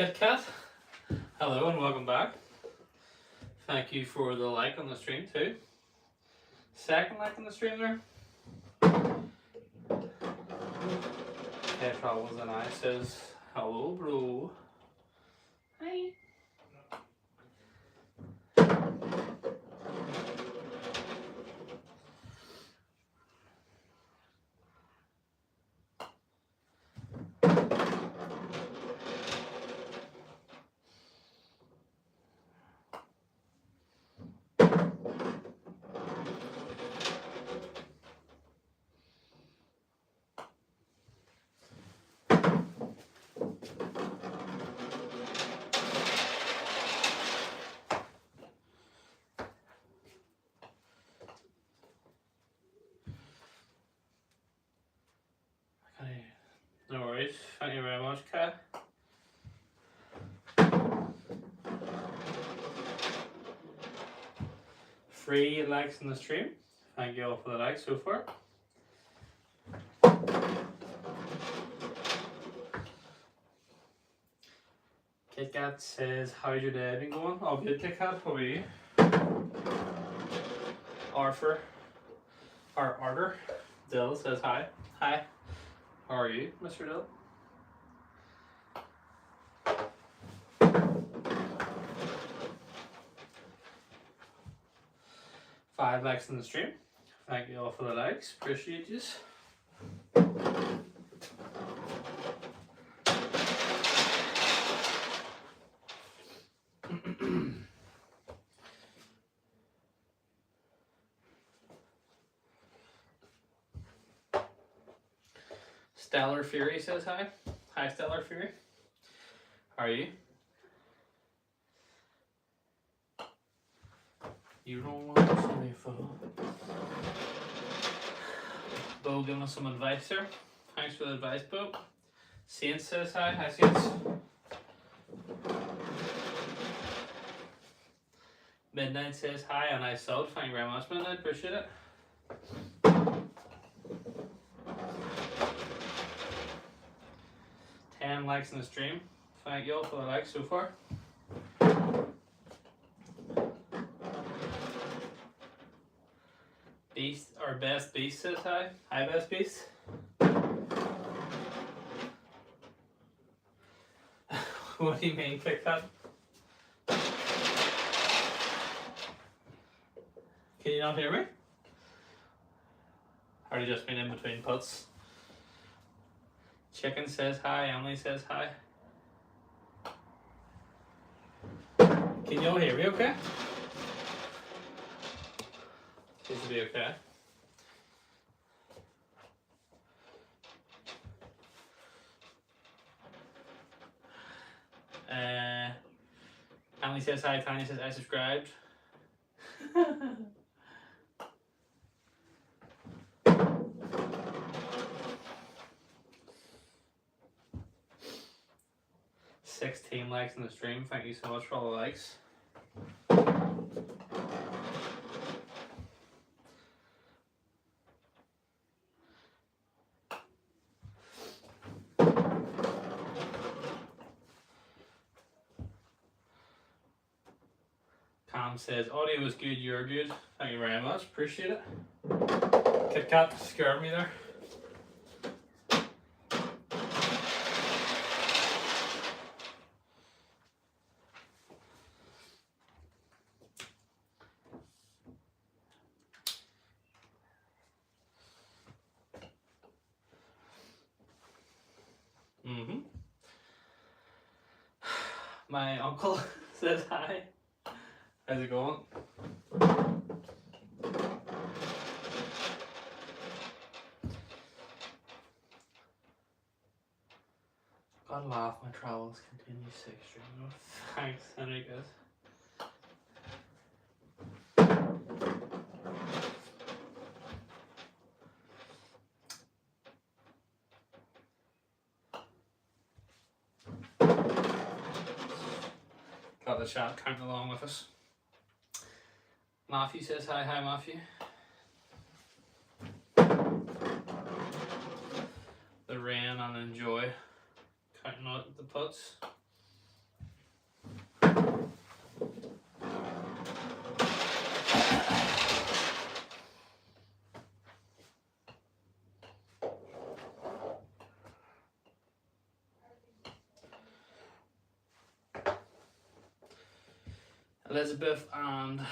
Kit Kat, hello and welcome back. Thank you for the like on the stream too. Second like on the stream there. Petrol was an eye says hello bro. Hi. Okay. No worries. Thank you very much, Kat. Free likes in the stream. Thank you all for the likes so far. Kit Kat says, how's your day been going? All good, Kit Kat. How are you? Arthur Dill says hi. Hi. How are you, Mr. Dill? Five likes in the stream. Thank you all for the likes. Appreciate you. Stellar Fury says hi. Hi, Stellar Fury. How are you? You don't want to see me fall. Bo giving us some advice here. Thanks for the advice, Bo. Saints says hi. Hi, Saints. Midnight says hi, and I sub. Thank you very much, Midnight. Appreciate it. Likes in the stream. Thank you all for the likes so far. Beast, our best beast says hi. Hi, best beast. What do you mean, Kit Kat? Can you not hear me? Or have you just been in between putts? Chicken says hi, Emily says hi. Can you all hear me okay? Seems to be okay. Emily says hi, Tanya says I subscribed. $16 likes in the stream. Thank you so much for all the likes. Cam says, audio is good, you're good. Thank you very much, appreciate it. Kit Kat scared me there. My uncle says hi. How's it going? Gotta laugh, my travels continue 6 stream. Thanks, Enriquez. Got the chat counting along with us. Matthew says hi. Hi, Matthew. The rain and enjoy counting out the putts. Elizabeth and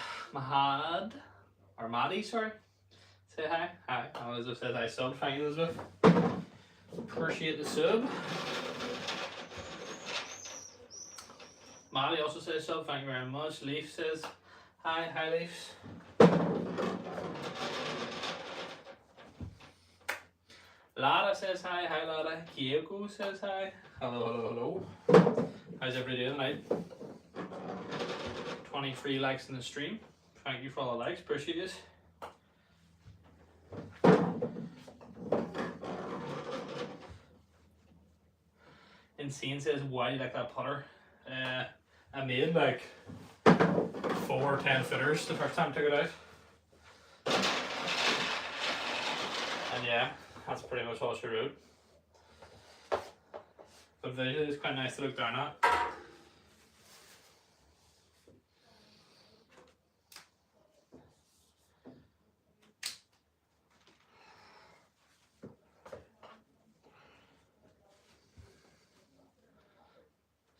Maddie, sorry. Say hi. Hi. Elizabeth says hi sub. Thank you, Elizabeth. Appreciate the sub. Maddie also says sub. Thank you very much. Leaf says hi. Hi, Leafs. Lara says hi. Hi, Lara. Kyoko says hi. Hello, hello, hello. How's everybody doing tonight? 23 likes in the stream. Thank you for all the likes, appreciate it. Insane says, why do you like that putter? I made like 4 or 10 footers the first time I took it out. And yeah, that's pretty much all she wrote. But visually it's quite nice to look down at.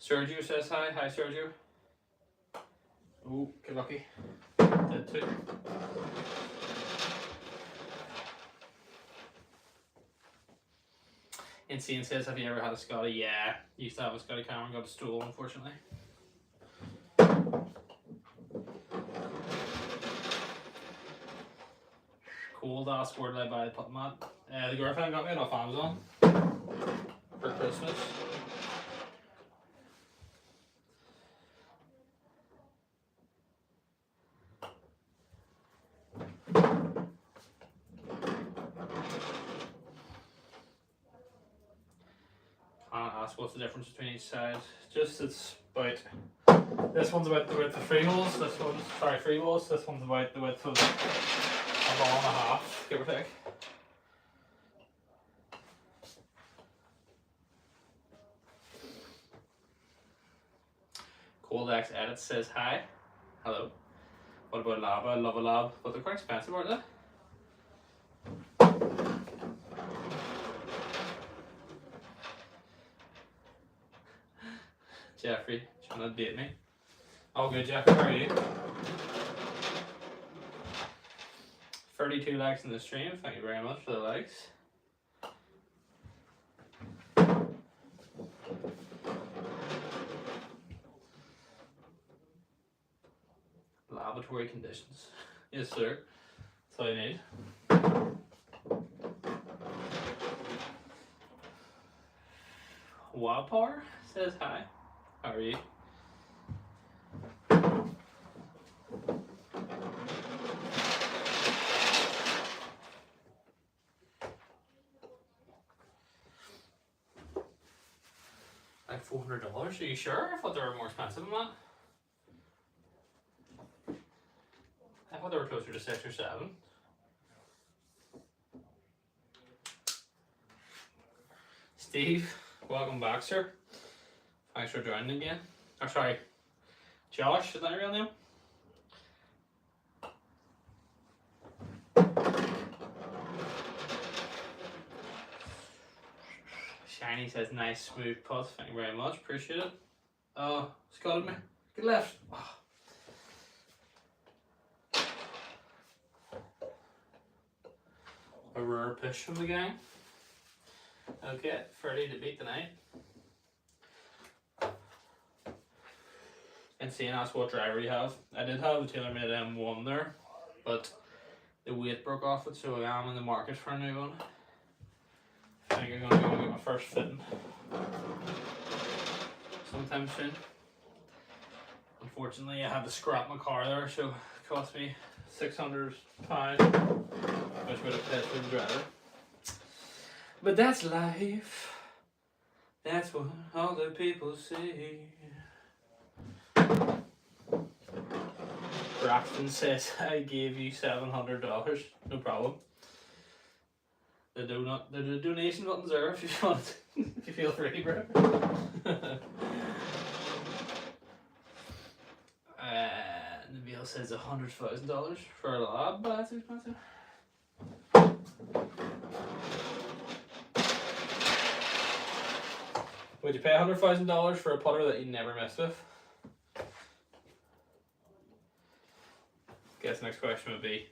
Sergio says hi. Hi, Sergio. Oh, get lucky. Dead too. Insane says, have you ever had a Scotty? Yeah, used to have a Scotty Cameron, got a stool, unfortunately. Cold ass, where did I buy the putt mat? The girlfriend got me it off Amazon for Christmas. What's the difference between each side? Just it's about, this one's about the width of 3 holes, this one's, sorry, 3 holes, this one's about the width of a ball and a half, give or take. Cold X Edit says hi. Hello. What about Lava? Lava Lab, but they're quite expensive, aren't they? Jeffrey, trying to bait me. All good, Jeffrey, how are you? 32 likes in the stream, thank you very much for the likes. Laboratory conditions. Yes, sir. That's all you need. Wapar says hi. How are you? Like $400? Are you sure? I thought they were more expensive than that. I thought they were closer to 6 or 7. Steve, welcome back, sir. Thanks for joining again. Oh, sorry, Josh, is that your real name? Shiny says nice smooth putt. Thank you very much. Appreciate it. Oh, scalded me. Get left. Oh. A rare push from the gang. Okay, 30 to beat tonight. And seeing that's what driver you have. I did have the TaylorMade M1 there, but the weight broke off it, so I am in the market for a new one. I think I'm going to go and get my first fitting sometime soon. Unfortunately, I had to scrap my car there, so it cost me £600, which would have paid for the driver. But that's life. That's what all the people say. Braxton says, I gave you $700. No problem. The donation button's there if you want. If you feel free, bro. Nabil says $100,000 for a lab, but that's expensive. Would you pay $100,000 for a putter that you never messed with? Guess the next question would be,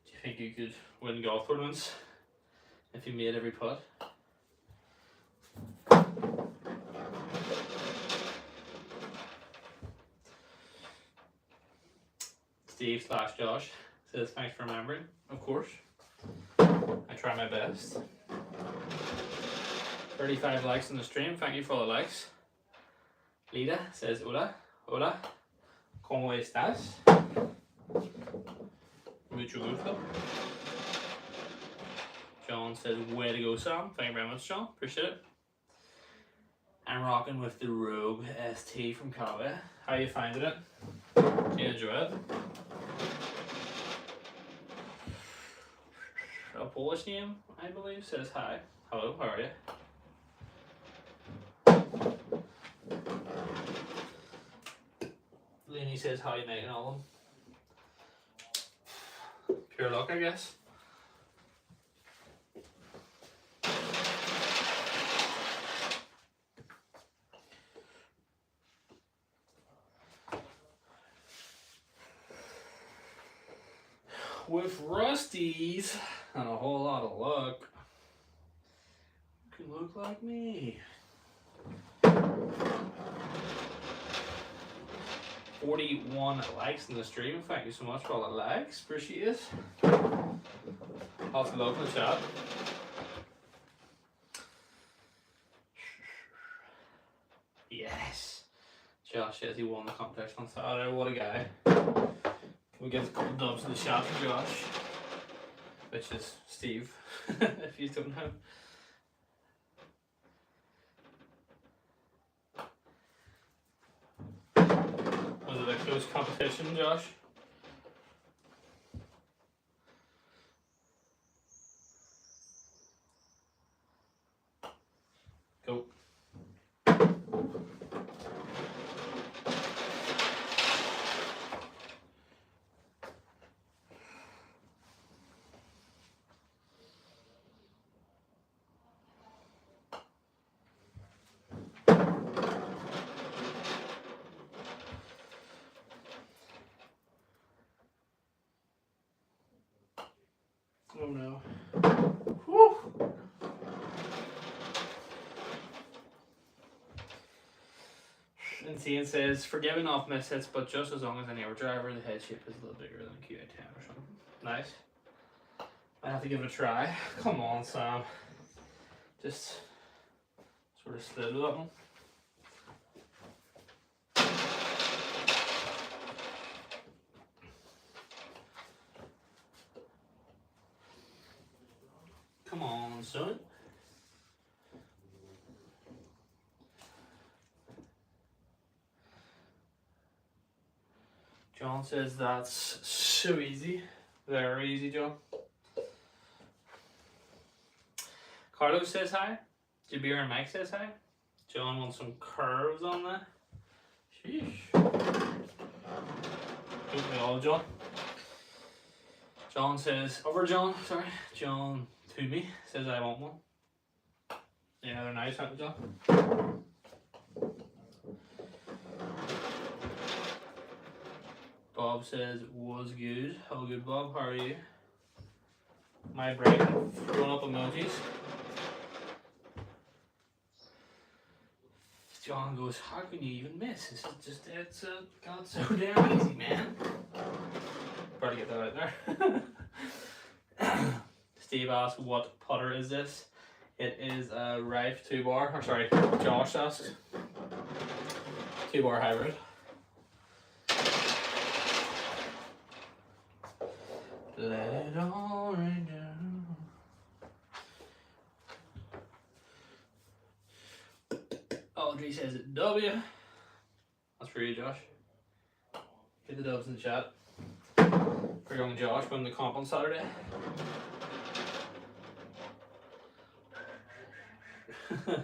do you think you could win golf tournaments if you made every putt? Steve/Josh says, thanks for remembering. Of course. I try my best. 35 likes on the stream. Thank you for all the likes. Lida says, hola, hola. ¿Cómo estás? Mucho gusto. John says, way to go, Sam. Thank you very much, John. Appreciate it. I'm rocking with the Rogue ST from Callaway. How are you finding it? Do you enjoy it? A Polish name, I believe, says hi. Hello, how are you? Lenny says, how are you making all of them? Pure luck, I guess. With Rusties and a whole lot of luck, you can look like me. 41 likes in the stream. Thank you so much for all the likes. Appreciate it. Lots of love in the chat. Yes. Josh says he won the competition on Saturday. What a guy. We get a couple dubs in the chat for Josh, which is Steve, if you don't know. Was it a close competition, Josh? Go. Oh no. Whew. And Cian says, forgiving off mishits, but just as long as any other driver, the head shape is a little bigger than a QA10 or something. Nice. I have to give it a try. Come on, Sam. Just sort of slid with that one. Come on, son. John says that's so easy. Very easy, John. Carlos says hi. Jabir and Mike says hi. John wants some curves on that. Sheesh. Don't we all, John? John says, John to me, says I want one. Yeah, they're nice, aren't they, John? Bob says, was good. How good, Bob? How are you? My brain throwing up emojis. John goes, how can you even miss? This is just, it's got so damn easy, man. Better get that out there. Steve asks, what putter is this? It is a Rife 2-bar, or sorry, Josh asks. 2-bar hybrid. Let it all rain down. Audrey says W. That's for you, Josh. Get the dubs in the chat. For young Josh winning the comp on Saturday. Some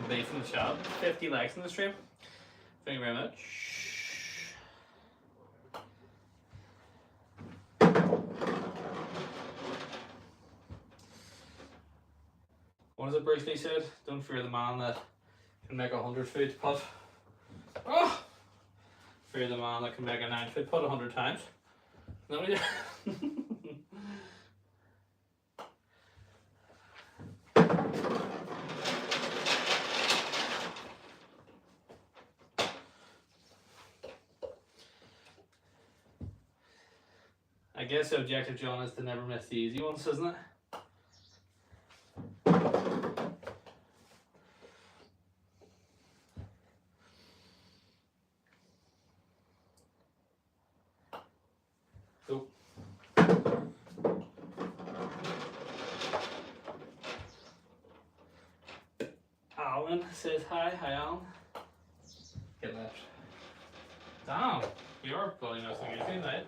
beef in the chat. 50 likes in the stream. Thank you very much. What is it Bruce Lee said? Don't fear the man that can make a 100-foot putt. Oh! Fear the man that can make a 9-foot putt 100 times. No, yeah. I guess the objective, John, is to never miss the easy ones, isn't it? Go. Alan says hi. Hi, Alan. Get left. Damn, we are bloody missing anything, right?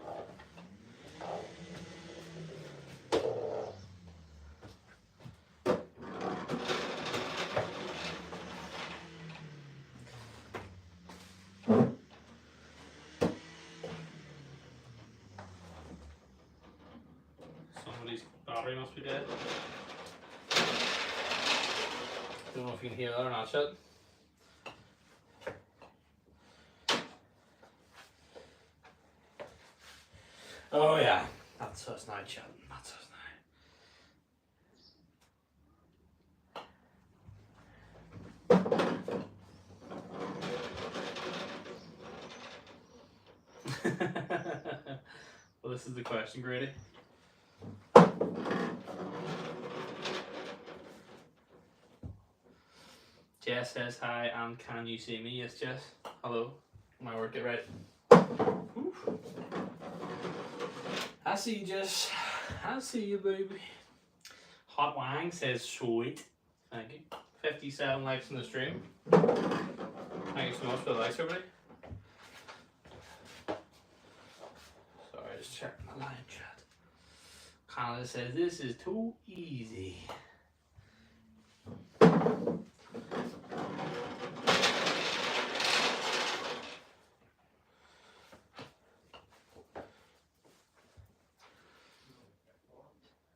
Somebody's battery must be dead. Don't know if you can hear that or not, shit. Oh yeah, that's us now, chat. That's us now. Well, this is the question, Grady. Jess says hi, and can you see me? Yes, Jess. Hello. My work it right. Oof. I see you, Jess. I see you, baby. Hot Wang says sweet. Thank you. 57 likes in the stream. Thank you so much for the likes, everybody. Sorry, just checking the live chat. Canada says this is too easy.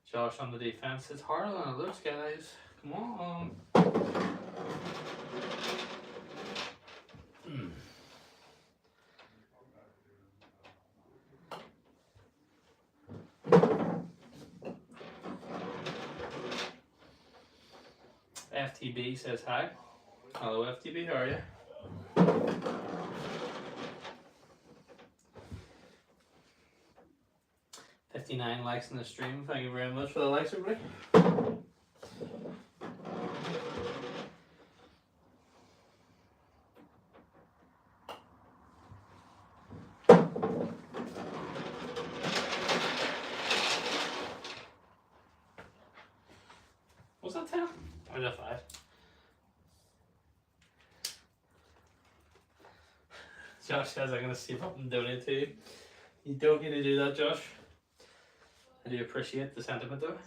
Josh on the defense. It's harder than it looks, guys. Come on. FTB says hi. Hello, FTB. How are you? $59 likes in the stream. Thank you very much for the likes, everybody. Was that 10? Or just 5? Josh says I'm going to save up and donate to you. You don't need to do that, Josh. I do appreciate the sentiment though.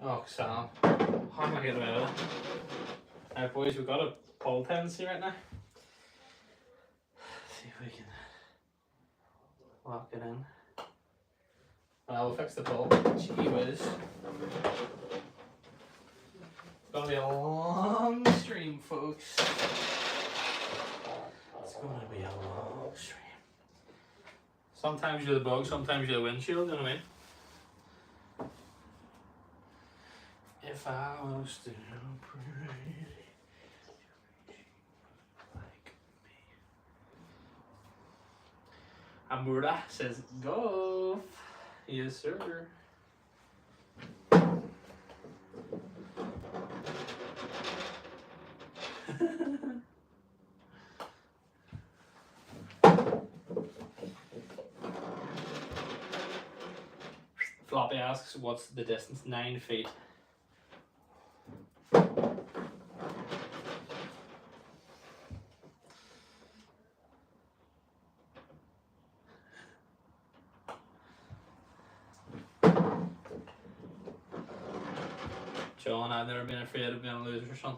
Oh, Sam. How am I getting away with it? Alright, boys, we've got a pole tendency right now. Let's see if we can lock it in. We'll fix the pole. Gee whiz. It's gonna be a long stream, folks. It's gonna be a long stream. Sometimes you're the bug, sometimes you're the windshield, you know what I mean? If I was still pretty like me. Amura says, go. Yes, sir. Floppy asks, what's the distance? 9 feet. John, I've never been afraid of being a loser, son.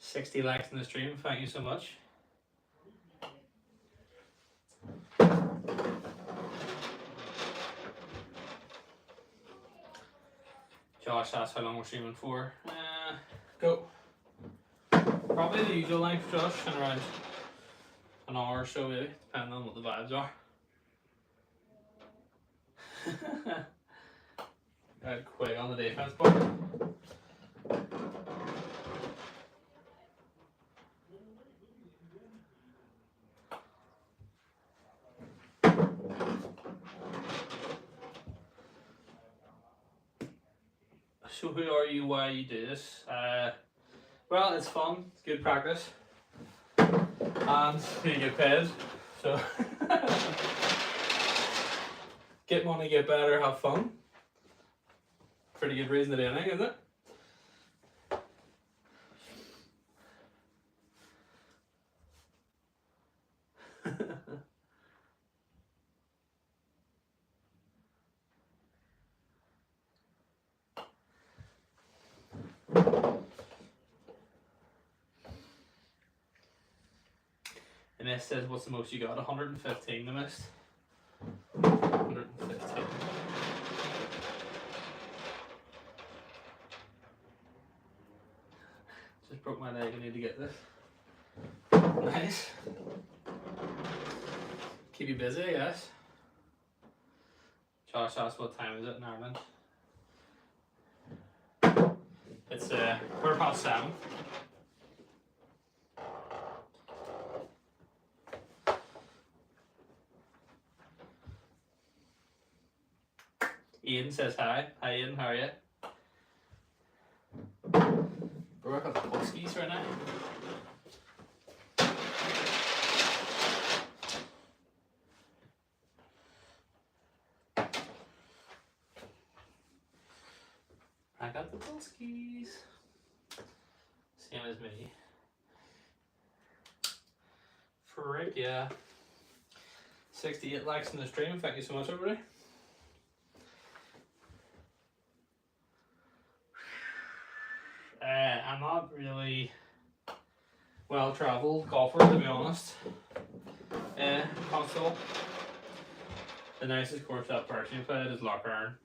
$60 likes in the stream, thank you so much. Josh asked how long we're streaming for. Go. Probably the usual length, Josh, and around an hour or so, maybe, depending on what the vibes are. Got Quig on the defense board. So who are you, why you do this? Well, it's fun, it's good practice, and you get paid, so get money, get better, have fun. Pretty good reason to do anything, isn't it? And this says, what's the most you got? 115 the most. 115. Just broke my leg, I need to get this. Nice. Keep you busy, I guess. Josh asked what time is it in Ireland. It's 7:15. Ian says hi. Hi Ian, how are you? We're working on the Huskies right now. I got the Huskies. Same as me. Frick yeah. 68 likes in the stream. Thank you so much, everybody. I'm not really well-travelled golfer, to be honest. Console. The nicest course I've personally played is Loch Earn.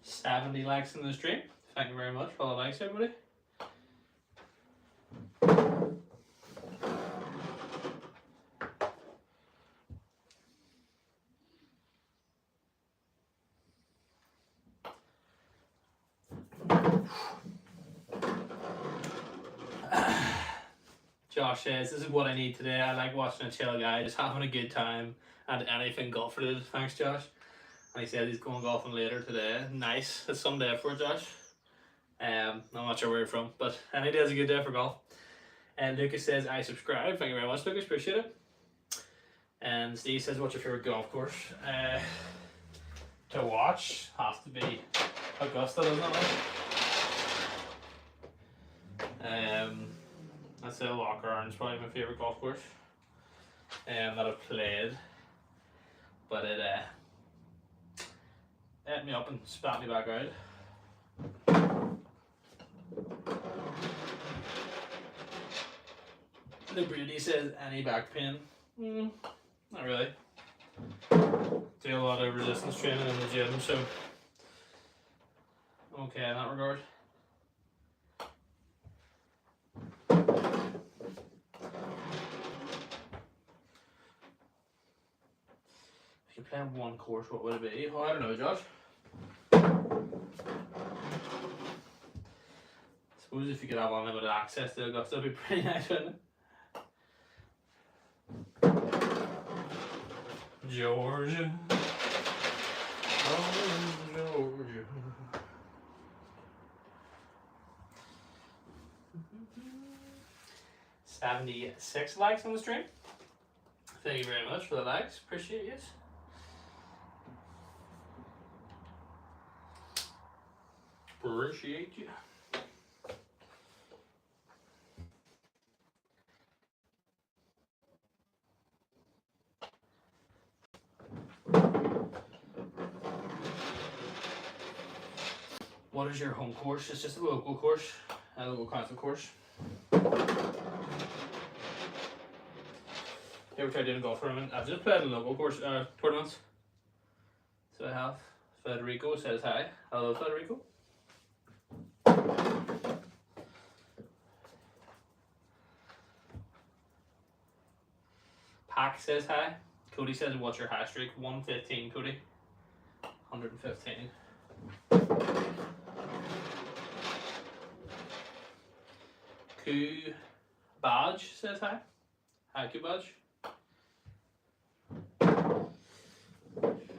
$70 likes in the stream. Thank you very much for all the likes, everybody. Josh says, this is what I need today. I like watching a chill guy, just having a good time and anything golf related. Thanks, Josh. And he said he's going golfing later today. Nice. It's some day for it, Josh. I'm not sure where you're from, but any day is a good day for golf. And Lucas says, I subscribe. Thank you very much, Lucas. Appreciate it. And Steve says, what's your favourite golf course? To watch has to be Augusta, doesn't it? I'd say Loch Earn's probably my favourite golf course that I've played. But it ate me up and spat me back out. The Brady says, any back pain? Not really. Do a lot of resistance training in the gym, so okay in that regard. If you play on one course, what would it be? Oh, I don't know, Josh. I suppose if you could have unlimited access to Augusta, it'd be pretty nice, wouldn't it? Georgia. Oh, Georgia. $76 likes on the stream. Thank you very much for the likes. Appreciate it. Appreciate you. What is your home course? It's just a local course, a local council course. You ever tried doing a golf tournament? I've just played in local course tournaments. So I have. Federico says hi. Hello, Federico. Pack says hi. Cody says, what's your high streak? 115, Cody. 115. Q Badge says hi. Hi, Q Badge.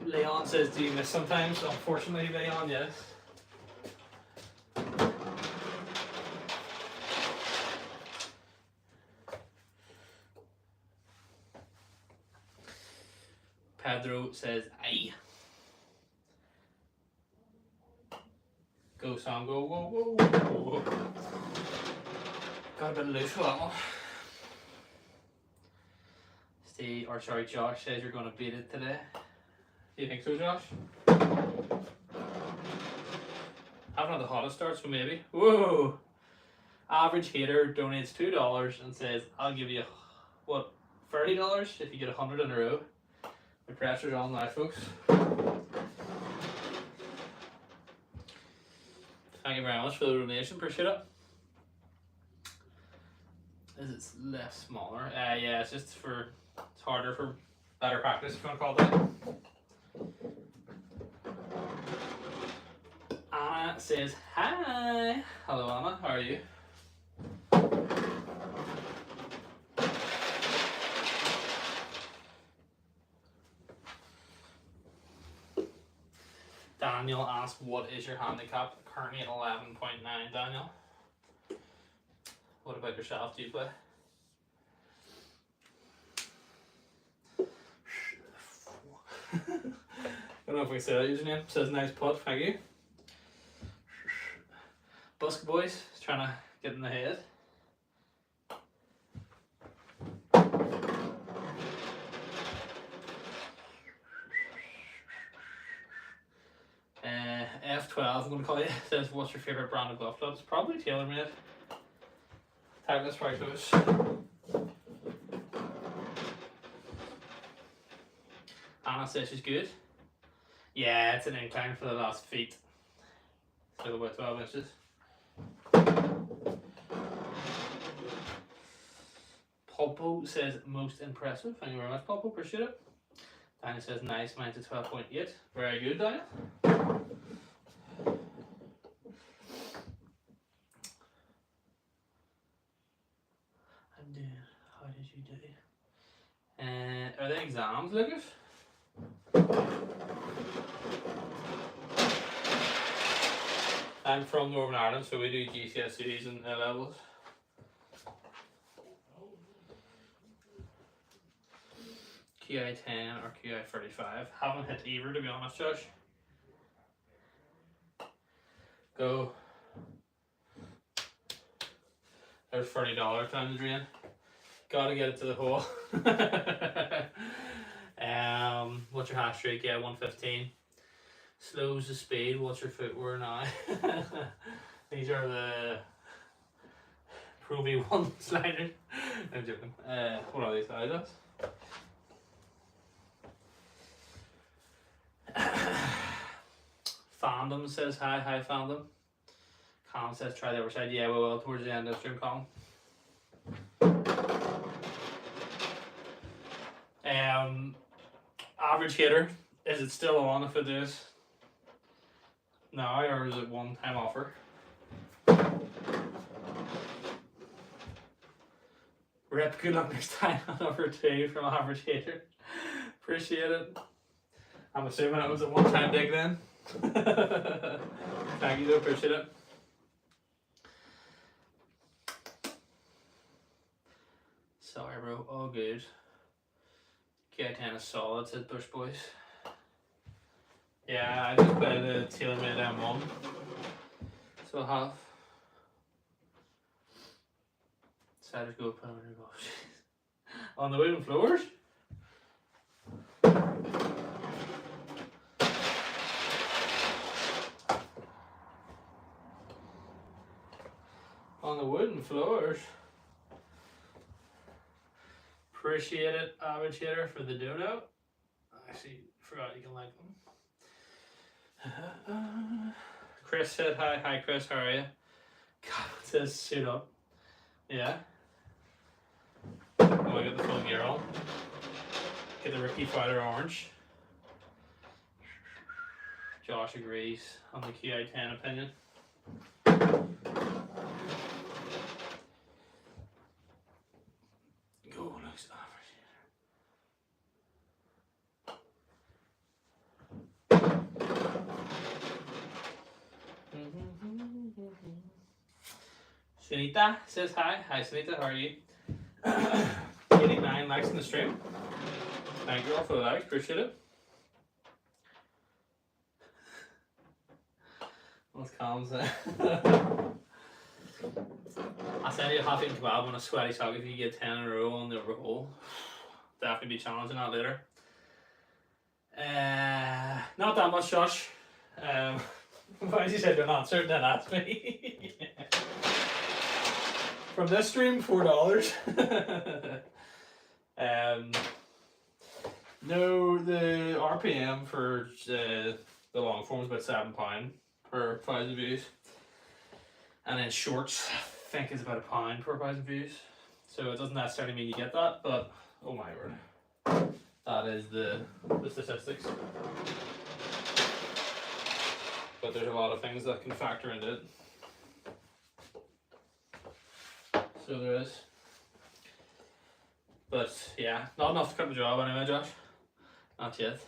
Leon says, do you miss sometimes? Unfortunately, Leon, yes. Pedro says, aye. Go, Sam, go, whoa, whoa, whoa. Got a bit loose for that one. Steve, or sorry, Josh says you're going to beat it today. Do you think so, Josh? Haven't had the hottest start, so maybe. Whoa! Average hater donates $2 and says, I'll give you, what, $30 if you get 100 in a row. The pressure's on now, folks. Thank you very much for the donation, appreciate it. Is it less smaller? Yeah, it's just for, it's harder for better practice, if you want to call it that. Anna says, hi. Hello, Anna, how are you? Daniel asked, what is your handicap? Currently at 11.9, Daniel. What about yourself? Do you play? I don't know if we say that username. It says nice putt, thank you. Busk Boys is trying to get in the head. F12, I'm going to call you, says, what's your favourite brand of golf clubs? Probably TaylorMade. Titleist, probably close. Anna says she's good. Yeah, it's an incline for the last feet. So about 12 inches. Pulpo says most impressive. Thank you very much, Pulpo. Appreciate it. Daniel says nice, mine's a 12.8. Very good, Daniel. I'm doing. How did you do? Are they exams, Lucas? I'm from Northern Ireland, so we do GCSEs and A levels. QI 10 or QI 35. Haven't hit either, to be honest, Josh. Go. There's $30 down the drain. Gotta get it to the hole. What's your hash rate? Yeah, 115. Slows the speed. What's your footwear now? These are the Pro V1 sliders. I'm joking. What are these? Adidas? Fandom says hi. Hi, Fandom. Colin says try the other side. Yeah, we will towards the end of the stream, Colin. Average hitter. Is it still on if it is now, or is it one time offer? Rip, good luck next time on number 2 from Average Hater. Appreciate it. I'm assuming it was a one time dig then. Thank you though, appreciate it. Sorry bro, all good. QI10 is solid, said Bush Boys. Yeah, I just play the TaylorMade M1. So I'll have. Decided to go put on your gloves. On the wooden floors? On the wooden floors. Appreciate it, Average Hitter, for the dono. I actually forgot you can like them. Chris said hi. Hi Chris, how are you? God, it says suit up. Yeah. Oh, I got the full gear on. Get the Ricky Fighter orange. Josh agrees on the QI10 opinion. Go, looks average. Sunita says hi. Hi Sunita, how are you? 89 likes in the stream. Thank you all for the likes, appreciate it. What's Colin saying? I said you'll have to kebab on a sweaty sock if you get 10 in a row on the upper hole. Definitely be challenging that later. Not that much, Josh. Why did you say don't answer? Then ask me. From this stream, $4. No, the RPM for the long form is about £7 per 1,000 views, and then shorts I think is about £1 per 1,000 views. So it doesn't necessarily mean you get that, but oh my word, that is the statistics. But there's a lot of things that can factor into it. So there is. But yeah, not enough to cut the job anyway, Josh. Not yet.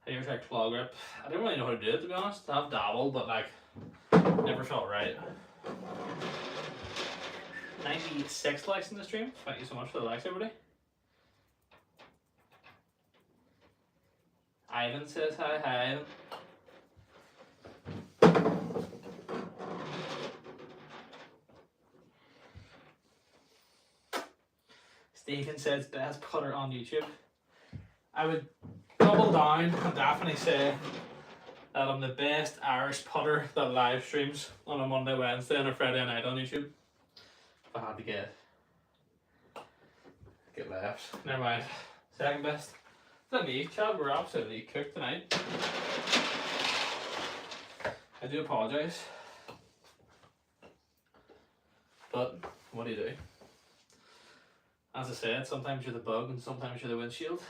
Have you ever tried claw grip? I don't really know how to do it, to be honest. I've dabbled, but like, never felt right. 96 likes in the stream. Thank you so much for the likes, everybody. Ivan says hi. Hi, Ivan. Stephen says best putter on YouTube. I would double down and definitely say that I'm the best Irish putter that live streams on a Monday, Wednesday, and a Friday night on YouTube. If I had to get left. Never mind. Second best. Is that me, Chad? We're absolutely cooked tonight. I do apologise. But what do you do? As I said, sometimes you're the bug and sometimes you're the windshield.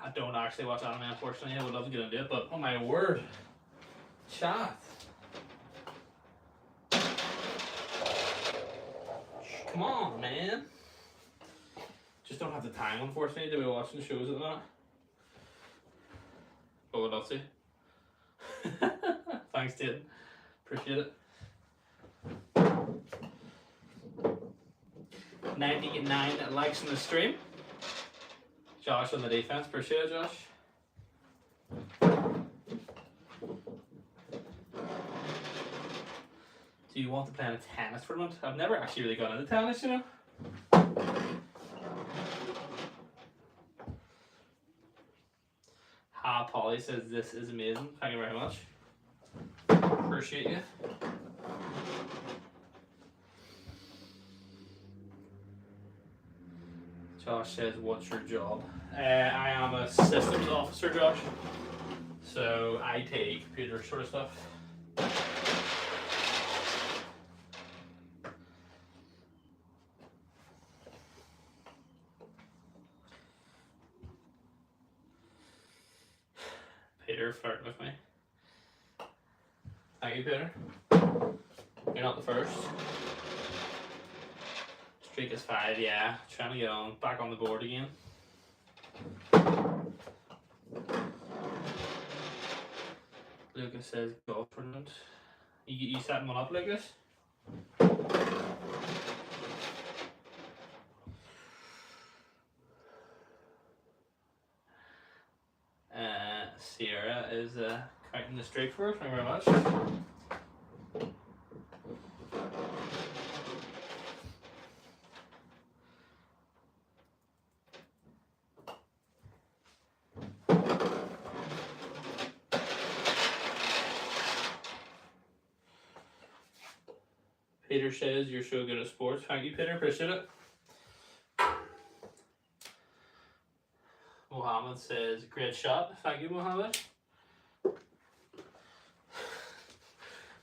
I don't actually watch anime, unfortunately. I would love to get into it, but oh my word. Chat. Come on, man. Just don't have the time, unfortunately, to be watching shows at the minute. But we'd love to. Thanks, Dayton. Appreciate it. 99 likes on the stream. Josh on the defense. Appreciate it, Josh. Do you want to play in a tennis tournament? I've never actually really gone into tennis, you know. Ha, Polly says this is amazing. Thank you very much. Appreciate you. Josh says, what's your job? I am a systems officer, Josh. So IT, computer sort of stuff. Peter flirting with me. Thank you, Peter. You're not the first. Streak is 5, yeah. Trying to get on back on the board again. Lucas says golf tournament. You setting one up, Lucas? Sierra is counting the streak for us. Thank you very much. Peter says you're so good at sports. Thank you, Peter. Appreciate it. Mohammed says great shot. Thank you, Mohammed.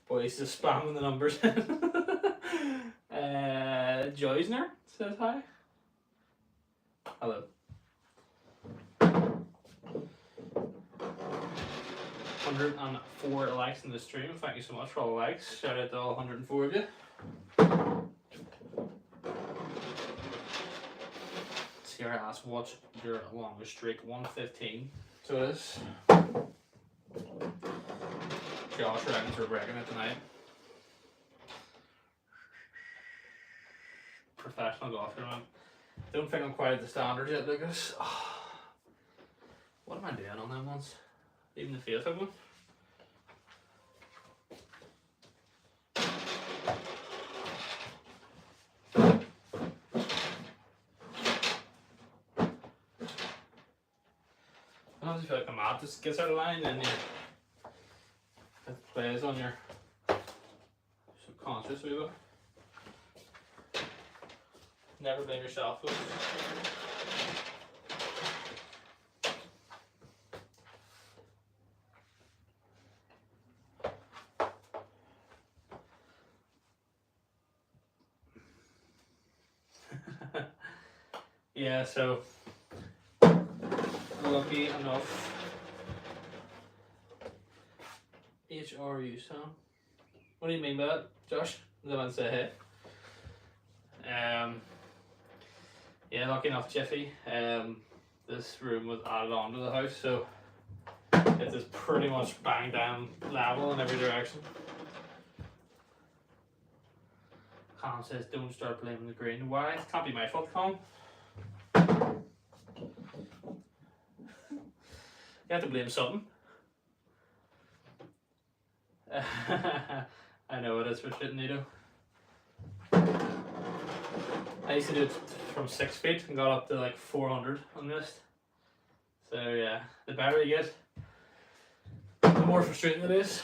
Boy, he's just spamming the numbers. Joysner says hi. Hello. 104 likes in the stream. Thank you so much for all the likes. Shout out to all 104 of you. Sierra asked, what's your longest streak? 115. So it is. Josh reckons we're breaking it tonight. Professional golf tournament. Don't think I'm quite at the standard yet, Lucas. Oh, what am I doing on them ones? Even the face of them. Sometimes you feel like the map just gets out of line and it plays on your subconscious a wee bit. Never blame yourself, folks. Yeah, so lucky enough. HRU, Sam. What do you mean by that, Josh? The man say hey. Yeah, lucky enough, Jiffy. This room was added onto the house, so it is pretty much bang down level in every direction. Colin says, don't start blaming the green. Why? It can't be my fault, Colin. You have to blame something. I know it is for shit, Nito. I used to do it from 6 feet and got up to like 400 on this. So yeah, the better you get, the more frustrating it is.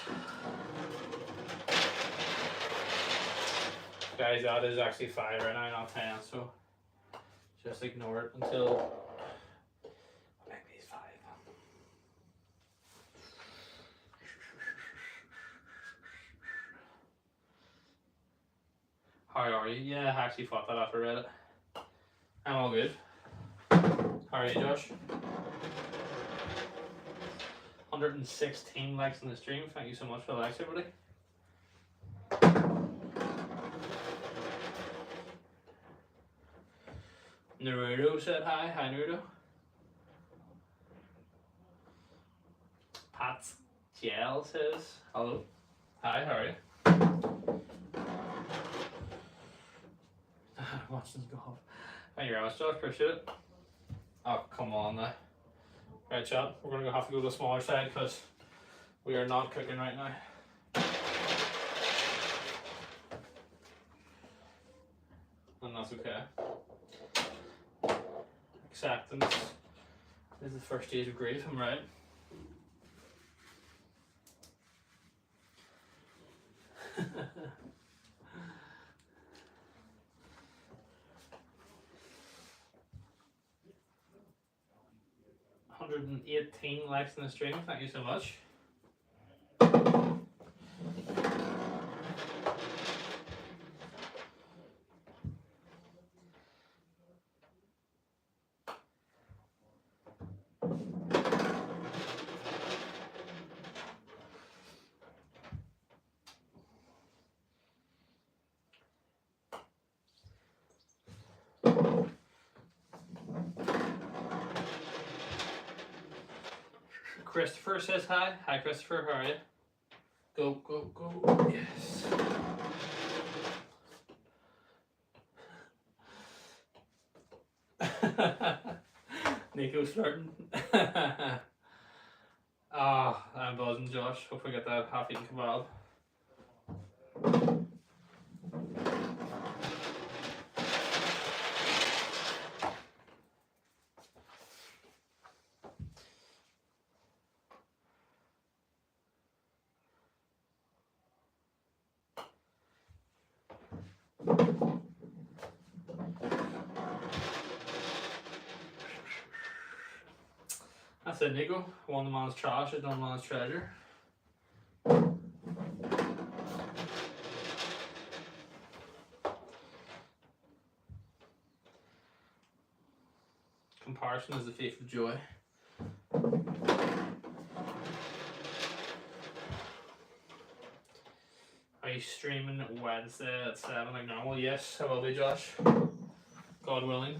Guys, that is actually 5 right now, not 10, so just ignore it until maybe it's 5. How are you? Yeah, I actually thought that after I read it. I'm all good. How are you, Josh? 116 likes on the stream. Thank you so much for the likes, everybody. Naruto said hi. Hi, Naruto. Pat's Gel says hello. Hi, how are you? Watching go off. Thank you very much, Josh. Appreciate it. Oh, come on now. Right, chat. We're going to have to go to the smaller side because we are not cooking right now. And that's okay. Acceptance is the first stage of grief, I'm right. $118 likes in the stream, thank you so much. Christopher says hi. Hi, Christopher. How are you? Go, go, go. Yes. Nico's flirting. Ah, I'm buzzing, Josh. Hope we get that half-eaten kebab. That's it, Nico. One man's trash is one man's treasure. Comparison is the thief of joy. Are you streaming Wednesday at 7 like normal? Yes, I will be, Josh. God willing.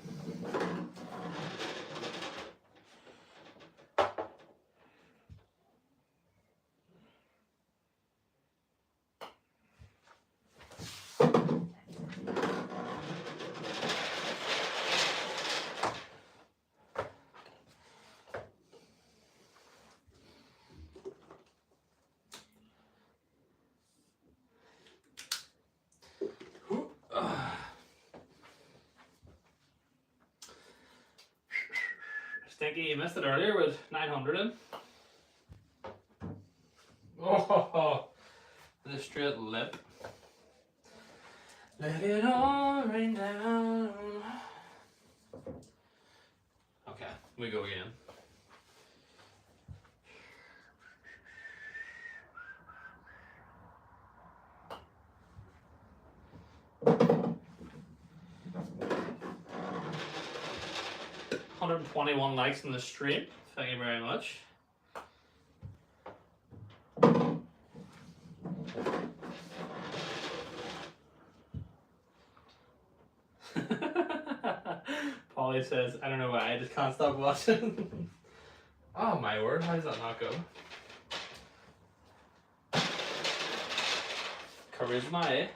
Stinky, you missed it earlier with 900 in. Oh, the straight lip. Let it all rain down. Okay, we go again. $121 likes in the stream. Thank you very much. Polly says, I don't know why, I just can't stop watching. Oh my word, how does that not go? Charisma, eh?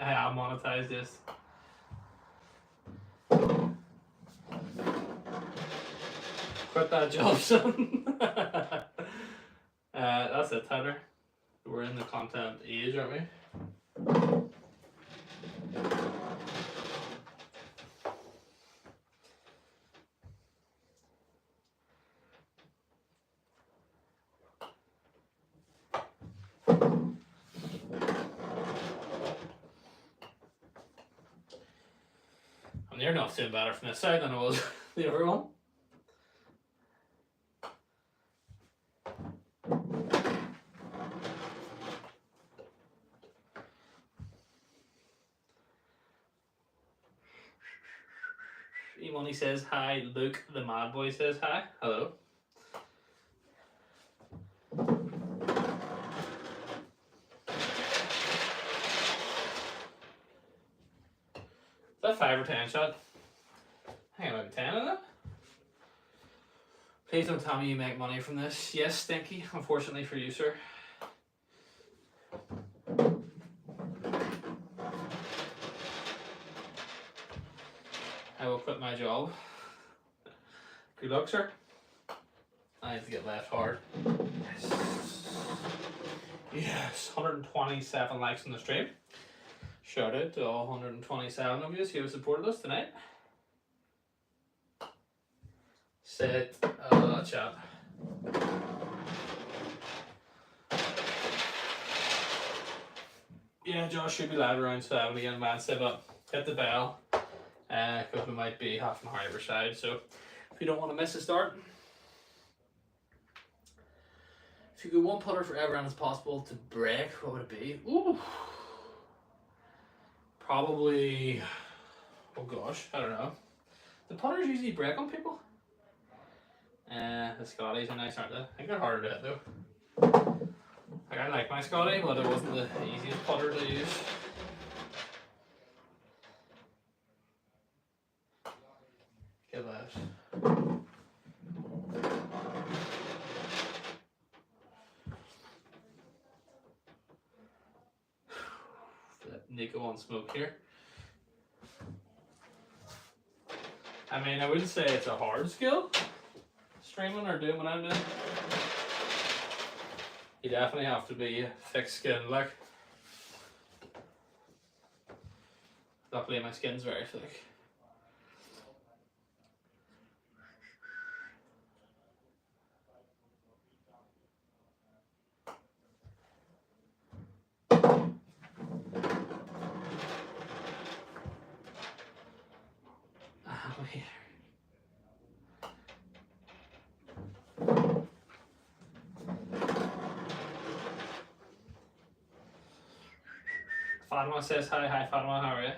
I monetize this. Quit that job, son. That's it, Tyler. We're in the content age, aren't we? I'm near enough doing better from this side than I was the other one. E-Money says hi. Luke the Mad Boy says hi. Hello. Is that 5 or 10 shot? I think about 10 of that. Please don't tell me you make money from this. Yes, Stinky. Unfortunately for you, sir. I will quit my job. Good luck, sir. I need to get left hard. Yes. Yes. 127 likes on the stream. Shout out to all 127 of you who have supported us tonight. Sit, chat. Yeah, Josh should be live around 7 again Wednesday, but hit the bell because we might be half an hour either side. So if you don't want to miss the start, if you go one putter for every round as possible to break, what would it be? Ooh, probably. Oh gosh, I don't know. The putters usually break on people. The Scotties are nice, aren't they? I think they're harder to hit though. Like, I like my Scotty, but it wasn't the easiest putter to use. Get that. Nico on smoke here. I mean, I wouldn't say it's a hard skill, streaming or doing what I'm doing. You definitely have to be thick skinned, like. Luckily my skin's very thick. Fatima says hi. Hi Fatima, how are you?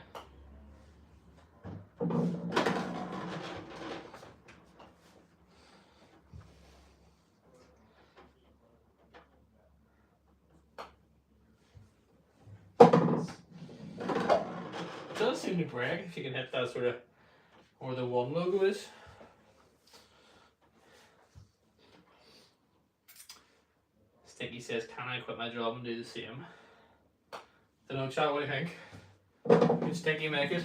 It does seem to break if you can hit that sort of where the one logo is. Stinky says, can I quit my job and do the same? Don't know, chat, what do you think? Could Stinky make it?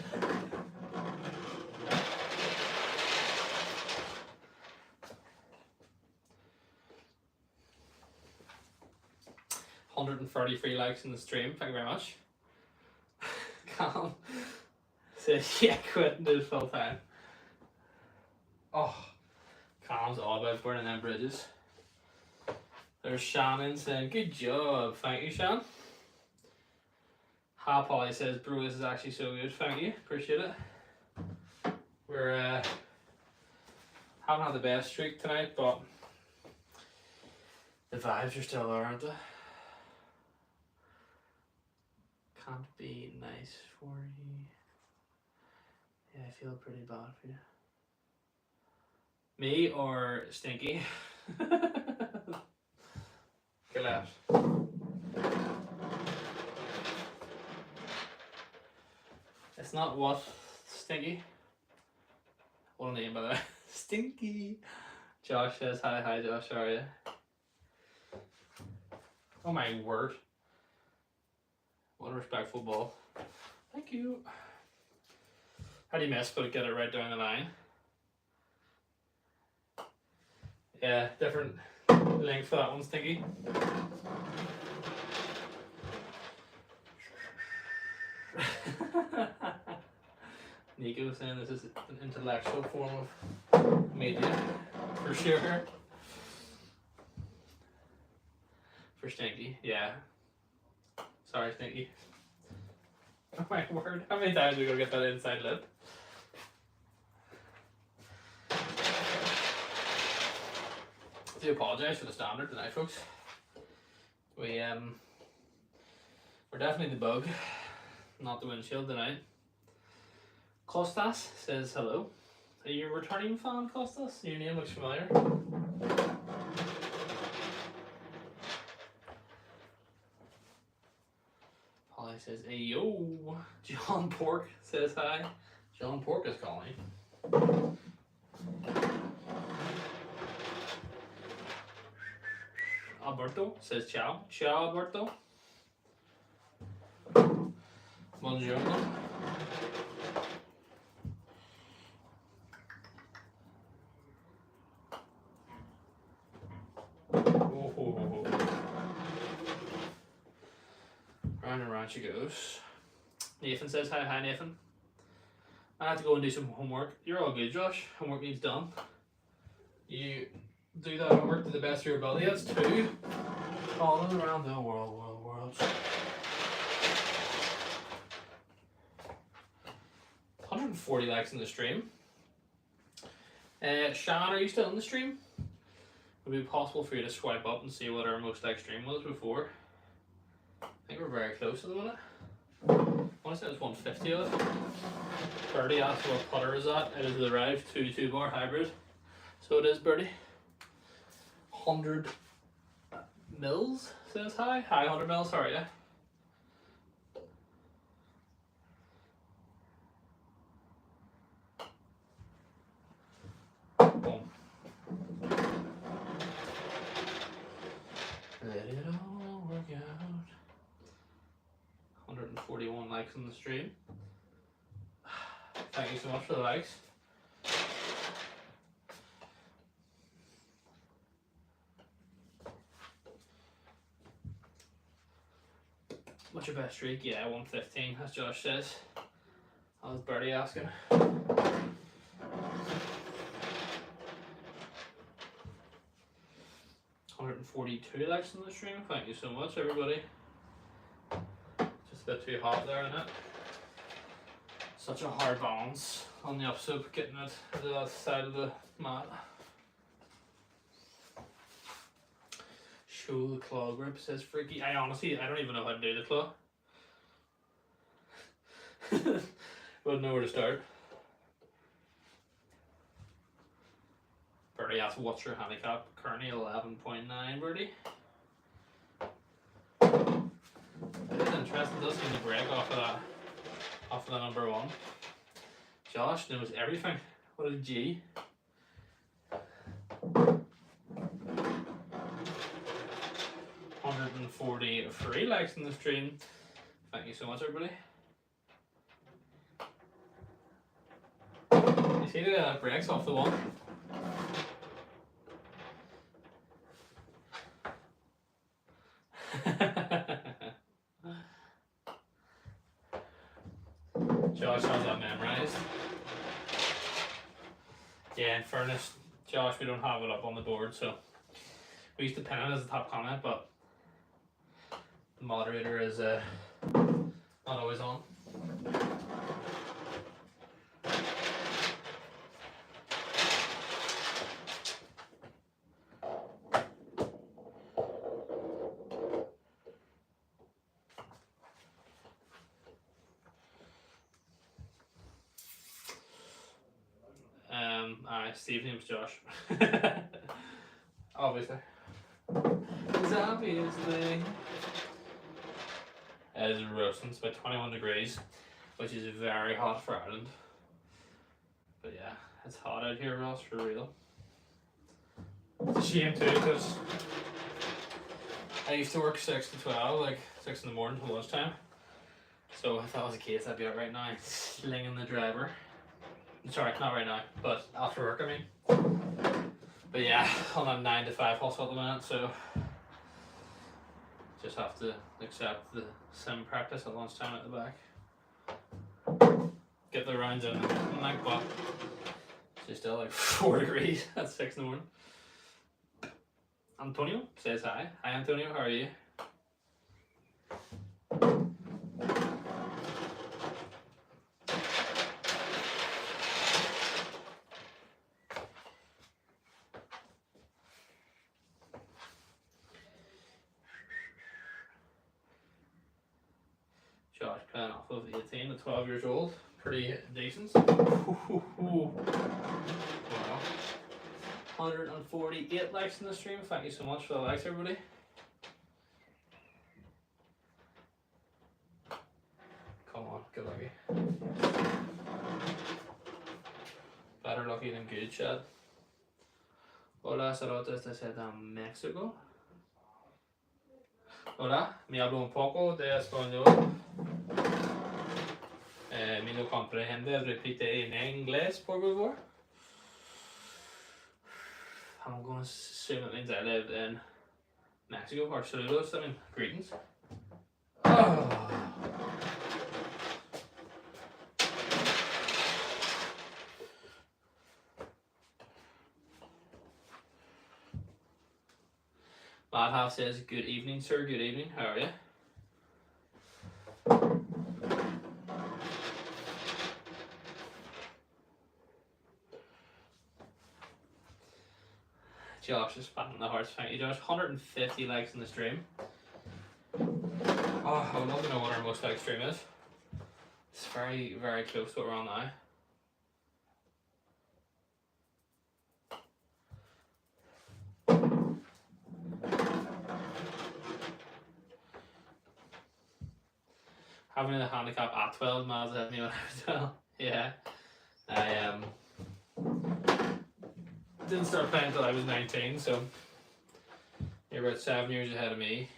$133 likes in the stream, thank you very much. Calm says, yeah, quit and do it full time. Oh, Calm's all about burning them bridges. There's Shannon saying, good job, thank you, Shan. Ha Polly says, bro, this is actually so good, thank you, appreciate it. We're haven't had the best streak tonight, but the vibes are still there, aren't they? Can't be nice for you. Yeah, I feel pretty bad for you. Me or Stinky? Get left. It's not what, Stinky? What a name, by the way. Stinky. Josh says hi. Hi, Josh. How are you? Oh my word. What a respectful ball. Thank you. How do you miss but get it right down the line? Yeah, different length for that one, Stinky. Nico saying this is an intellectual form of media, for sure. For Stinky, yeah. Sorry, Stinky. Oh my word, how many times are we gonna get that inside lip? I do apologise for the standard tonight, folks. We're definitely the bug, not the windshield tonight. Kostas says hello. Are you a returning fan, Costas? Your name looks familiar. Polly says, hey yo. John Pork says hi. John Pork is calling. Alberto says ciao. Ciao, Alberto. Buongiorno. Oh. Round and round she goes. Nathan says hi. Hi, Nathan. I have to go and do some homework. You're all good, Josh. Homework needs done. You do that homework to the best of your ability. That's 2. All around the world. 140 likes in the stream. Shannon, are you still in the stream? Would it be possible for you to swipe up and see what our most liked stream was before? I think we're very close at the minute. I want to say it was 150 of it. 30 asked what putter is that. It is the Rive 2-bar hybrid. So it is, Birdie. 100 mils says hi. Hi, 100 mils, how are you? Boom. Let it all work out. 141 likes on the stream. Thank you so much for the likes. What's your best streak? Yeah, 115, as Josh says. That was Birdie asking. 142 likes on the stream. Thank you so much, everybody. Just a bit too hot there, isn't it? Such a hard balance on the upslope, getting it to the other side of the mat. Show the claw grip, says Freaky. I don't even know how to do the claw. Wouldn't know where to start. Birdie asks, what's your handicap? Currently 11.9, Birdie. It is interesting, it does seem to break off of the number 1. Josh knows everything. What a G. $143 likes in the stream. Thank you so much, everybody. You see that it breaks off the 1? Josh has that memorized. Yeah, in fairness, Josh, we don't have it up on the board, so we used to pin it as a top comment, but the moderator is not always on. Steve's name's Josh. Obviously. It's obviously. It is roasting. It's about 21 degrees, which is very hot for Ireland. But yeah, it's hot out here, Ross, for real. It's a shame too, because I used to work 6 to 12, like 6 in the morning till lunchtime. So if that was the case, I'd be out right now slinging the driver. Sorry, not right now, but after work, I mean. But yeah, on a 9 to 5 hustle at the minute, so just have to accept the sim practice at lunchtime at the back. Get the rounds in and like, but it's still like 4 degrees at 6 in the morning. Antonio says hi. Hi Antonio, how are you? Josh playing off of 18 to 12 years old. pretty decent. Wow. 148 likes in the stream. Thank you so much for the likes, everybody. Come on, good lucky. Better lucky than good, Chad. Hola, saludos desde México. Hola, me hablo un poco de español. Me lo comprende, repite en inglés, por favor. I'm going to assume it means I lived in Mexico, or saludos, I mean, greetings. Oh. Bad Half says, good evening, sir, good evening, how are you? Josh is spamming the hearts, thank you Josh. 150 likes in the stream. Oh, I would love to know what our most liked stream is. It's very, very close to what we're on now. Having a handicap at 12 miles ahead of me when I was 12. Yeah. I didn't start playing until I was 19, so you're about 7 years ahead of me,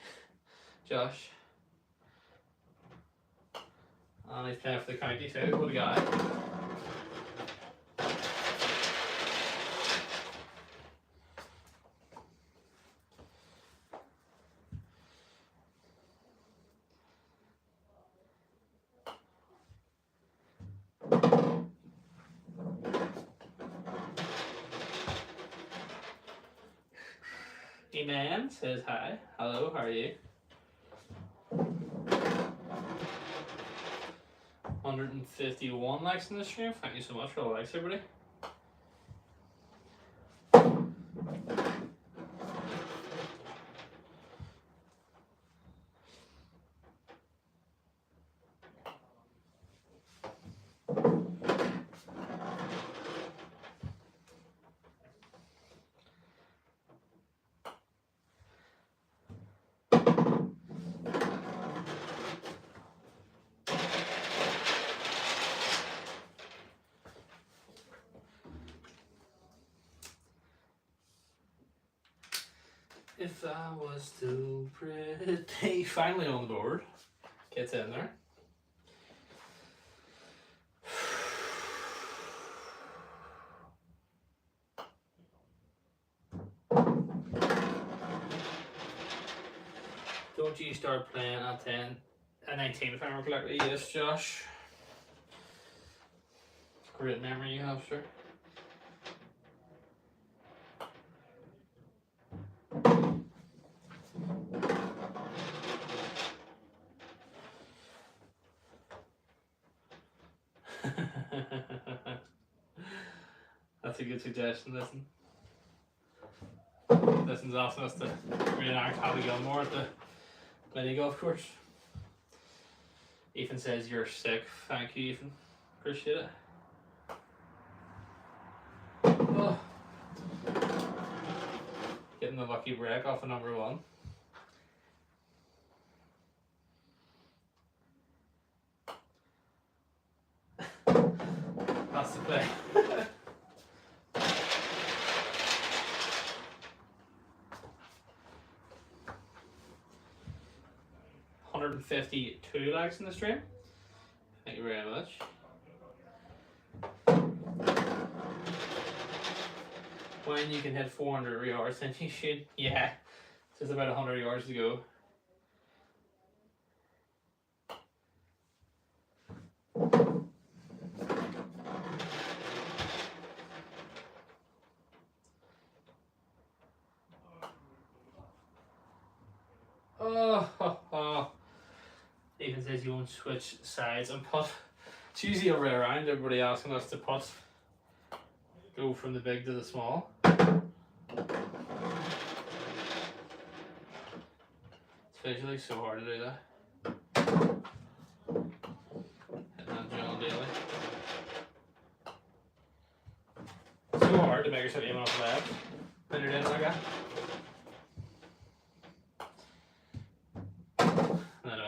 Josh. And he's playing for the county too. What a guy. E-Man says hi. Hello, how are you? 151 likes in the stream. Thank you so much for the likes, everybody. If I was too pretty. Finally on the board. Gets in there. Don't you start playing at 10, at 19 if I remember correctly? Yes, Josh. Great memory you have, sir. That's a good suggestion, listen. Listen's asking us to reenact Happy Gilmore at the mini golf course. Ethan says you're sick. Thank you, Ethan. Appreciate it. Oh. Getting the lucky break off of number one. That's the play. 152 likes in the stream. Thank you very much. When you can hit 400 yards, then you should. Yeah, just about 100 yards to go. Oh. Ethan says you won't switch sides and putt. It's usually a way around, everybody asking us to putt. Go from the big to the small. It's visually so hard to do that. Hitting that John Daly.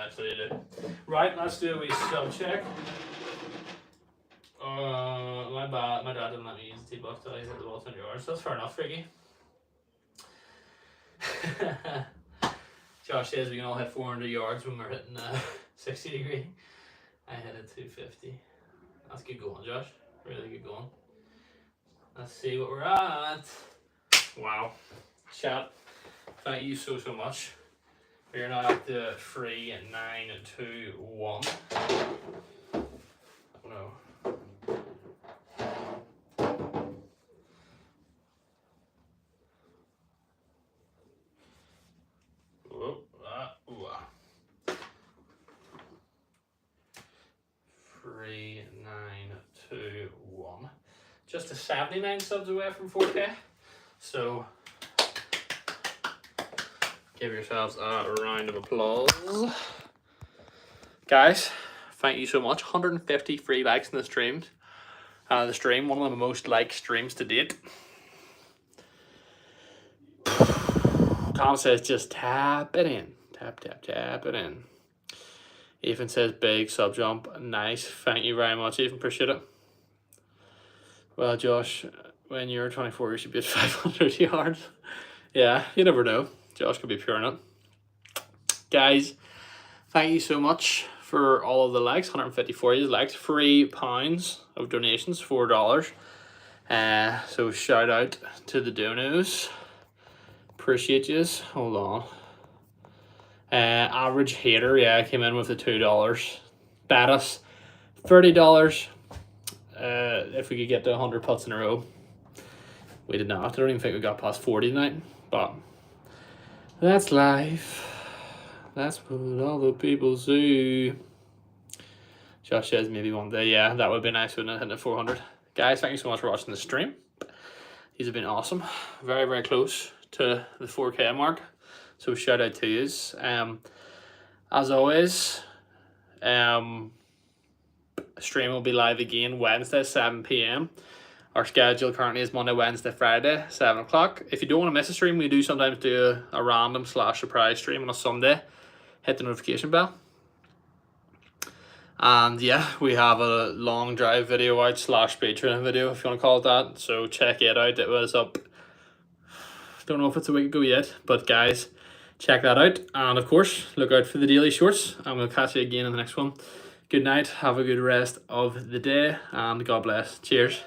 actually do. Right, let's do a wee sub check. My dad didn't let me use the tee box till I hit the ball 20 yards. That's fair enough, Ricky. Josh says we can all hit 400 yards when we're hitting 60 degree. I hit it 250. That's good going, Josh. Really good going. Let's see what we're at. Wow. Chat, thank you so much. We're now at the 3, 9, 2, 1. Oh no. Whoop, ooh, 3, 9, 2, 1. Just a 79 subs away from 4K. So give yourselves a round of applause. Guys, thank you so much. 150 free likes in the streams. The stream, one of the most liked streams to date. Tom says just tap it in. Tap it in. Ethan says big sub jump. Nice. Thank you very much, Ethan. Appreciate it. Well, Josh, when you're 24, you should be at 500 yards. Yeah, you never know. Josh could be pure in it. Guys, thank you so much for all of the likes. 154 likes. £3 of donations, $4. So shout out to the donos. Appreciate yous. Hold on. Average hater, yeah, came in with the $2. Bet us $30. If we could get to 100 putts in a row. We did not. I don't even think we got past 40 tonight. But that's life. That's what all the people do. Josh says maybe one day. Yeah, that would be nice, wouldn't it? Hitting 400. Guys, thank you so much for watching the stream. These have been awesome. Very, very close to the 4K mark. So shout out to yous. As always, stream will be live again Wednesday, 7 p.m. Our schedule currently is Monday, Wednesday, Friday, 7 o'clock. If you don't want to miss a stream, we do sometimes do a random / surprise stream on a Sunday. Hit the notification bell. And yeah, we have a long drive video out / speed training video, if you want to call it that. So check it out. It was up, don't know if it's a week ago yet, but guys, check that out. And of course, look out for the daily shorts. And we'll catch you again in the next one. Good night. Have a good rest of the day. And God bless. Cheers.